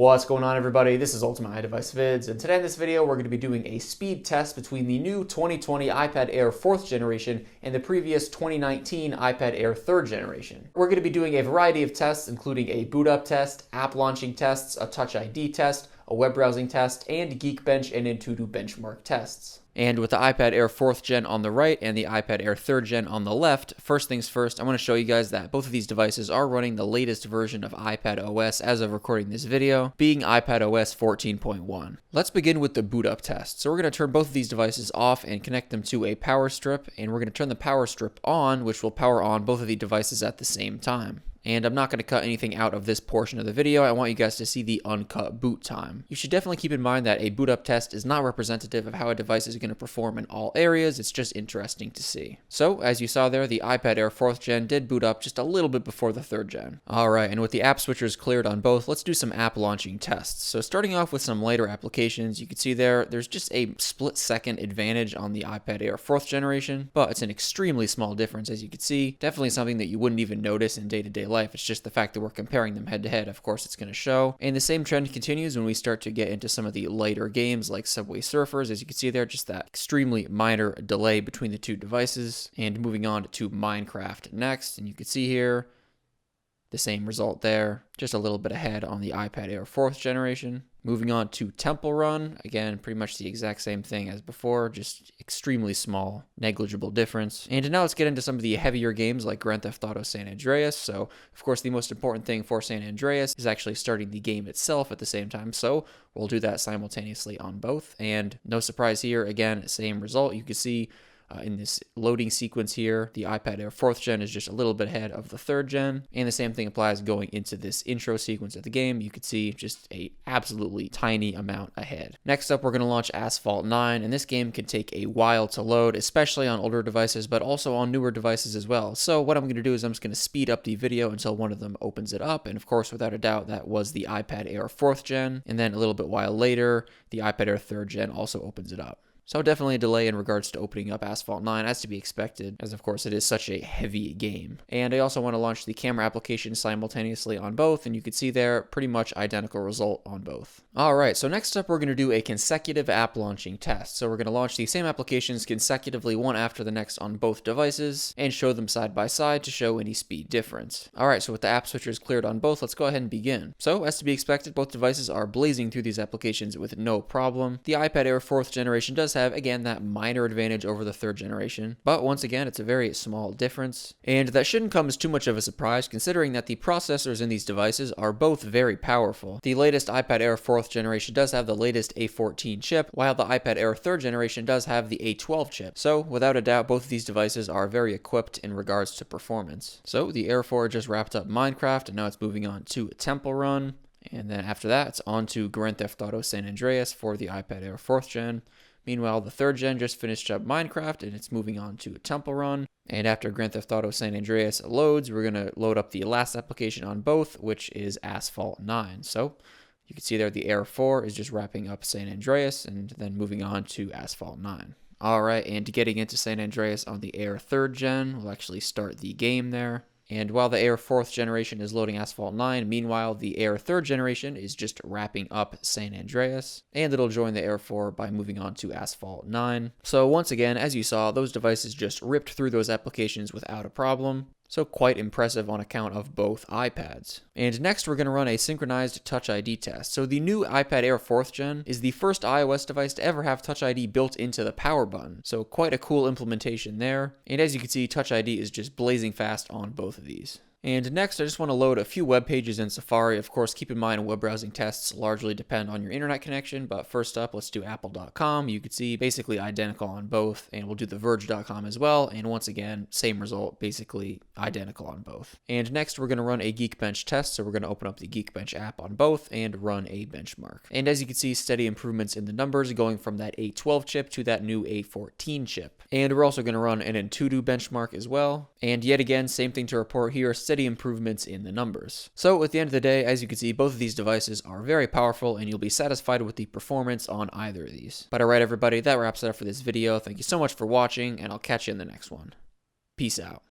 What's going on, everybody? This is Ultimate iDevice Vids, and today in this video we're going to be doing a speed test between the new 2020 iPad Air 4th generation and the previous 2019 iPad Air 3rd generation. We're going to be doing a variety of tests, including a boot up test, app launching tests, a Touch ID test, a web browsing test, and Geekbench and Antutu benchmark tests. And with the iPad Air 4th gen on the right and the iPad Air 3rd gen on the left, first things first, I want to show you guys that both of these devices are running the latest version of iPad OS as of recording this video, being iPad OS 14.1. Let's begin with the boot up test. So we're going to turn both of these devices off and connect them to a power strip, and we're going to turn the power strip on, which will power on both of the devices at the same time. And I'm not going to cut anything out of this portion of the video. I want you guys to see the uncut boot time. You should definitely keep in mind that a boot up test is not representative of how a device is going to perform in all areas. It's just interesting to see. So as you saw there, the iPad Air 4th gen did boot up just a little bit before the 3rd gen. Alright, and with the app switchers cleared on both, let's do some app launching tests. So starting off with some later applications, you can see there's just a split second advantage on the iPad Air 4th generation, but it's an extremely small difference, as you can see. Definitely something that you wouldn't even notice in day-to-day life. It's just the fact that we're comparing them head to head. Of course, it's going to show. And the same trend continues when we start to get into some of the lighter games like Subway Surfers. As you can see there, just that extremely minor delay between the two devices. And moving on to Minecraft next. And you can see here the same result there, just a little bit ahead on the iPad Air 4th generation. Moving on to Temple Run, again, pretty much the exact same thing as before, just extremely small, negligible difference. And now let's get into some of the heavier games like Grand Theft Auto San Andreas. So, of course, the most important thing for San Andreas is actually starting the game itself at the same time. So we'll do that simultaneously on both. And no surprise here, again, same result. You can see in this loading sequence here, the iPad Air 4th gen is just a little bit ahead of the 3rd gen, and the same thing applies going into this intro sequence of the game. You can see just a absolutely tiny amount ahead. Next up, we're going to launch Asphalt 9, and this game can take a while to load, especially on older devices, but also on newer devices as well. So what I'm going to do is I'm just going to speed up the video until one of them opens it up, and of course, without a doubt, that was the iPad Air 4th gen, and then a little bit while later, the iPad Air 3rd gen also opens it up. So definitely a delay in regards to opening up Asphalt 9, as to be expected, as of course it is such a heavy game. And I also want to launch the camera application simultaneously on both, and you can see there, pretty much identical result on both. Alright, so next up we're going to do a consecutive app launching test. So we're going to launch the same applications consecutively one after the next on both devices, and show them side by side to show any speed difference. Alright, so with the app switchers cleared on both, let's go ahead and begin. So as to be expected, both devices are blazing through these applications with no problem. The iPad Air 4th generation does have, again, that minor advantage over the 3rd generation, but once again, it's a very small difference, and that shouldn't come as too much of a surprise considering that the processors in these devices are both very powerful. The latest iPad Air 4th generation does have the latest A14 chip, while the iPad Air 3rd generation does have the A12 chip. So without a doubt, both of these devices are very equipped in regards to performance. So the Air 4 just wrapped up Minecraft, and now it's moving on to Temple Run, and then after that, it's on to Grand Theft Auto San Andreas for the iPad Air 4th gen. Meanwhile, the 3rd gen just finished up Minecraft, and it's moving on to a Temple Run. And after Grand Theft Auto San Andreas loads, we're going to load up the last application on both, which is Asphalt 9. So you can see there the Air 4 is just wrapping up San Andreas and then moving on to Asphalt 9. Alright, and getting into San Andreas on the Air 3rd gen, we'll actually start the game there. And while the Air 4th generation is loading Asphalt 9, meanwhile, the Air 3rd generation is just wrapping up San Andreas, and it'll join the Air 4 by moving on to Asphalt 9. So once again, as you saw, those devices just ripped through those applications without a problem. So quite impressive on account of both iPads. And next we're going to run a synchronized Touch ID test. So the new iPad Air 4th gen is the first iOS device to ever have Touch ID built into the power button. So quite a cool implementation there. And as you can see, Touch ID is just blazing fast on both of these. And next, I just want to load a few web pages in Safari. Of course, keep in mind web browsing tests largely depend on your internet connection, but first up, let's do apple.com. You can see basically identical on both, and we'll do theverge.com as well, and once again, same result, basically identical on both. And next, we're going to run a Geekbench test, so we're going to open up the Geekbench app on both and run a benchmark. And as you can see, steady improvements in the numbers going from that A12 chip to that new A14 chip. And we're also going to run an Antutu benchmark as well, and yet again, same thing to report here, steady improvements in the numbers. So at the end of the day, as you can see, both of these devices are very powerful, and you'll be satisfied with the performance on either of these. But alright everybody, that wraps it up for this video. Thank you so much for watching, and I'll catch you in the next one. Peace out.